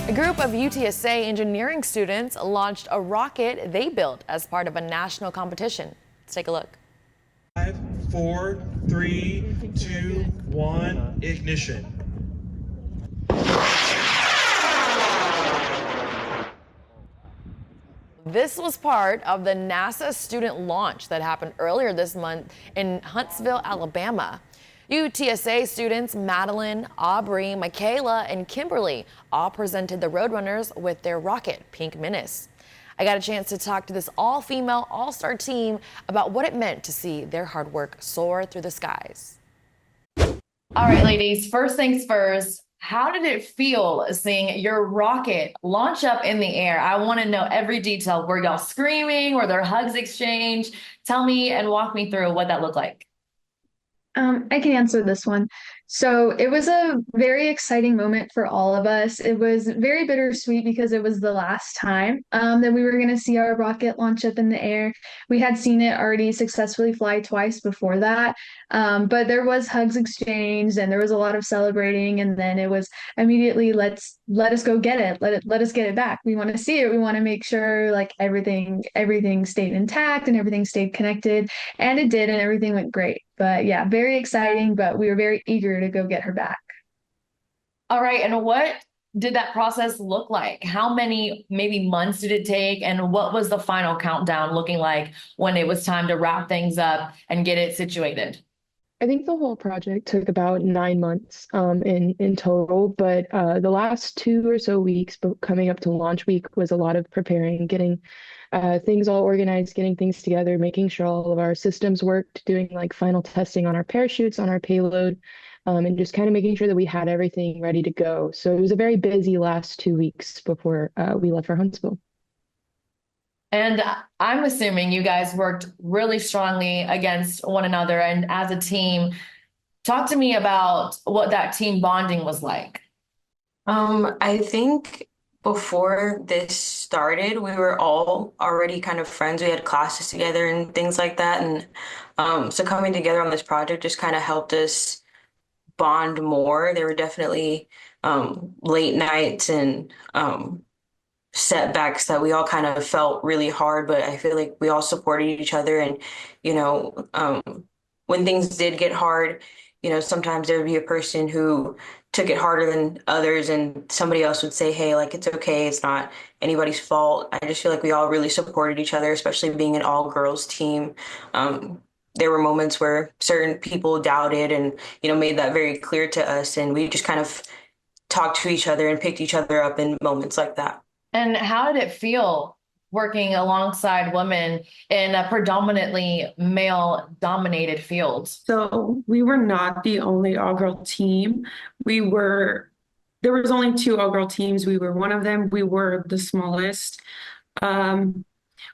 A group of UTSA engineering students launched a rocket they built as part of a national competition. Let's take a look. 5, 4, 3, 2, 1, ignition. This was part of the NASA student launch that happened earlier this month in Huntsville, Alabama. UTSA students Madeline, Aubrey, Michaela, and Kimberly all presented the Roadrunners with their rocket, Pink Menace. I got a chance to talk to this all-female, all-star team about what it meant to see their hard work soar through the skies. All right, ladies, first things first. How did it feel seeing your rocket launch up in the air? I want to know every detail. Were y'all screaming? Were there hugs exchanged? Tell me and walk me through what that looked like. I can answer this one. So it was a very exciting moment for all of us. It was very bittersweet because it was the last time that we were going to see our rocket launch up in the air. We had seen it already successfully fly twice before that, but there was hugs exchanged and there was a lot of celebrating. And then it was immediately let us go get it. Let us get it back. We want to see it. We want to make sure like everything stayed intact and everything stayed connected, and it did, and everything went great. But yeah, very exciting, but we were very eager to go get her back. All right, and what did that process look like? How many maybe months did it take, and what was the final countdown looking like when it was time to wrap things up and get it situated? I think the whole project took about 9 months in total, but the last 2 or so weeks coming up to launch week was a lot of preparing, getting things all organized, getting things together, making sure all of our systems worked, doing like final testing on our parachutes, on our payload, and just kind of making sure that we had everything ready to go. So it was a very busy last 2 weeks before we left for Huntsville. And I'm assuming you guys worked really strongly against one another and as a team. Talk to me about what that team bonding was like. I think before this started, we were all already kind of friends. We had classes together and things like that. And so coming together on this project just kind of helped us bond more. There were definitely late nights and setbacks that we all kind of felt really hard, but I feel like we all supported each other. And, when things did get hard, sometimes there would be a person who took it harder than others, and somebody else would say, hey, like, it's okay. It's not anybody's fault. I just feel like we all really supported each other, especially being an all-girls team. There were moments where certain people doubted and, made that very clear to us. And we just kind of talked to each other and picked each other up in moments like that. And how did it feel working alongside women in a predominantly male-dominated field? So we were not the only all-girl team. There was only 2 all-girl teams. We were one of them. We were the smallest.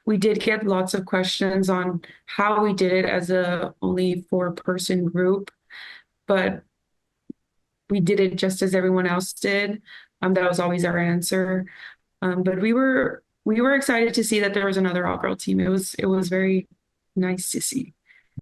We did get lots of questions on how we did it as a only 4-person group, but we did it just as everyone else did. That was always our answer. But we were excited to see that there was another all-girl team. It was very nice to see.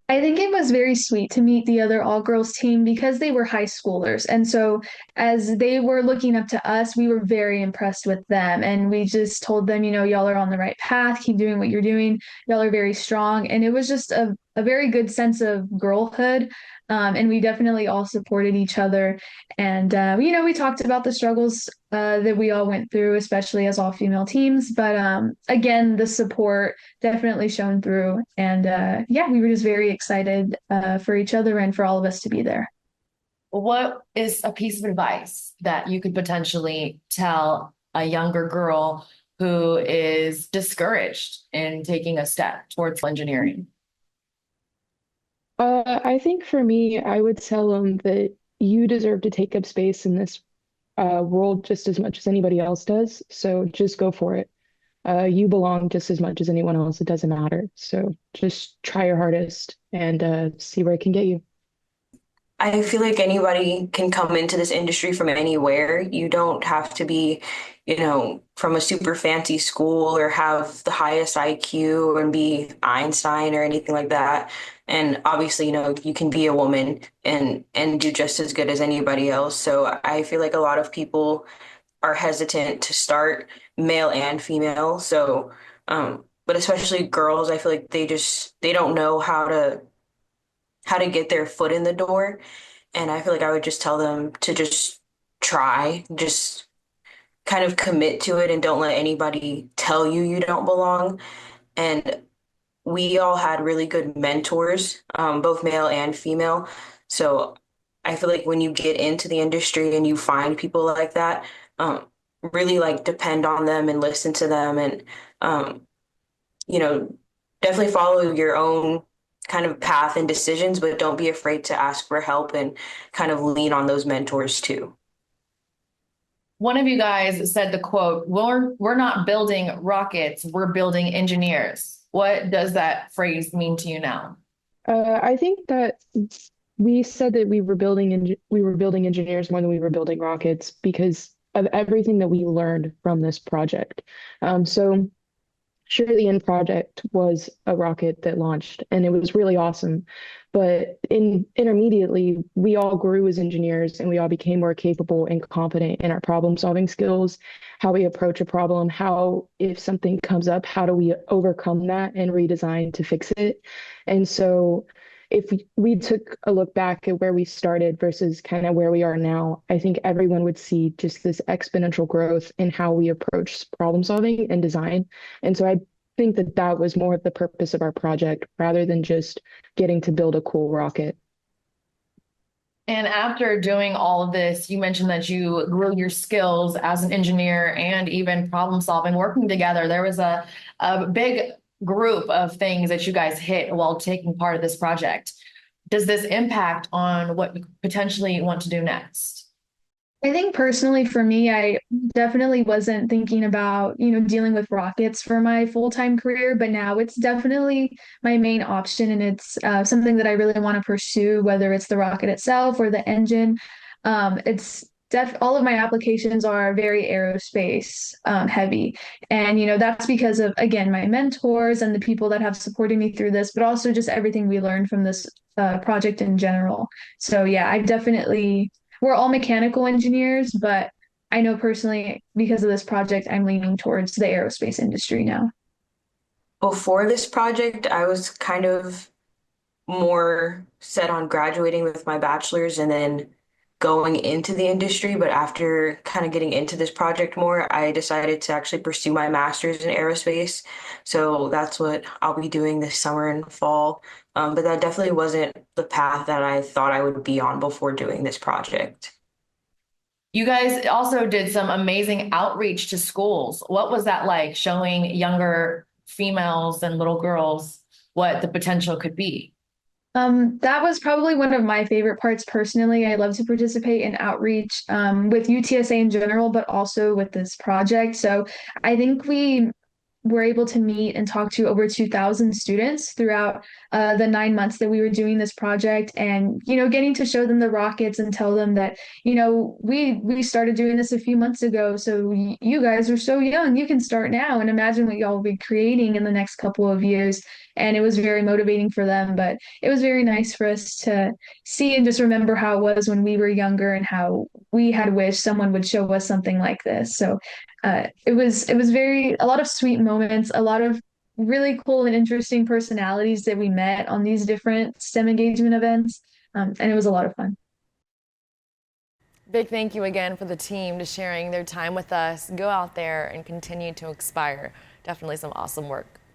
I think it was very sweet to meet the other all-girls team because they were high schoolers. And so as they were looking up to us, we were very impressed with them. And we just told them, y'all are on the right path. Keep doing what you're doing. Y'all are very strong. And it was just a very good sense of girlhood. And we definitely all supported each other. And, we talked about the struggles that we all went through, especially as all female teams. But again, the support definitely shone through. And we were just very excited for each other and for all of us to be there. What is a piece of advice that you could potentially tell a younger girl who is discouraged in taking a step towards engineering? I think for me, I would tell them that you deserve to take up space in this world just as much as anybody else does. So just go for it. You belong just as much as anyone else. It doesn't matter. So just try your hardest and see where it can get you. I feel like anybody can come into this industry from anywhere. You don't have to be, from a super fancy school or have the highest IQ and be Einstein or anything like that. And obviously, you can be a woman and do just as good as anybody else. So I feel like a lot of people are hesitant to start, male and female. So, but especially girls, I feel like they don't know how to get their foot in the door. And I feel like I would just tell them to just try, just kind of commit to it and don't let anybody tell you you don't belong. And we all had really good mentors, both male and female. So I feel like when you get into the industry and you find people like that, really like depend on them and listen to them and, you know, definitely follow your own kind of path and decisions, but don't be afraid to ask for help and kind of lean on those mentors too. One of you guys said the quote, we're not building rockets, we're building engineers. What does that phrase mean to you now? I think that we said that we were building engineers more than we were building rockets because of everything that we learned from this project. So sure, the end project was a rocket that launched, and it was really awesome. But intermediately, we all grew as engineers, and we all became more capable and confident in our problem-solving skills, how we approach a problem, how if something comes up, how do we overcome that and redesign to fix it. And so if we took a look back at where we started versus kind of where we are now, I think everyone would see just this exponential growth in how we approach problem solving and design. And so I think that that was more of the purpose of our project rather than just getting to build a cool rocket. And after doing all of this, you mentioned that you grew your skills as an engineer and even problem solving, working together. There was a big group of things that you guys hit while taking part of this project. Does this impact on what you potentially want to do next? I think personally for me, I definitely wasn't thinking about, dealing with rockets for my full-time career, but now it's definitely my main option and it's something that I really want to pursue, whether it's the rocket itself or the engine. It's all of my applications are very aerospace heavy. And, that's because of, again, my mentors and the people that have supported me through this, but also just everything we learned from this project in general. So yeah, we're all mechanical engineers, but I know personally because of this project, I'm leaning towards the aerospace industry now. Before this project, I was kind of more set on graduating with my bachelor's and then going into the industry. But after kind of getting into this project more, I decided to actually pursue my master's in aerospace. So that's what I'll be doing this summer and fall. But that definitely wasn't the path that I thought I would be on before doing this project. You guys also did some amazing outreach to schools. What was that like, showing younger females and little girls what the potential could be? That was probably one of my favorite parts personally. I love to participate in outreach with UTSA in general, but also with this project. So I think we were able to meet and talk to over 2,000 students throughout the 9 months that we were doing this project, and getting to show them the rockets and tell them that we started doing this a few months ago, so you guys are so young, you can start now and imagine what y'all will be creating in the next couple of years. And it was very motivating for them, but it was very nice for us to see and just remember how it was when we were younger and how we had wished someone would show us something like this. So it was a lot of sweet moments, a lot of really cool and interesting personalities that we met on these different STEM engagement events, and it was a lot of fun. Big thank you again for the team to sharing their time with us. Go out there and continue to inspire. Definitely some awesome work.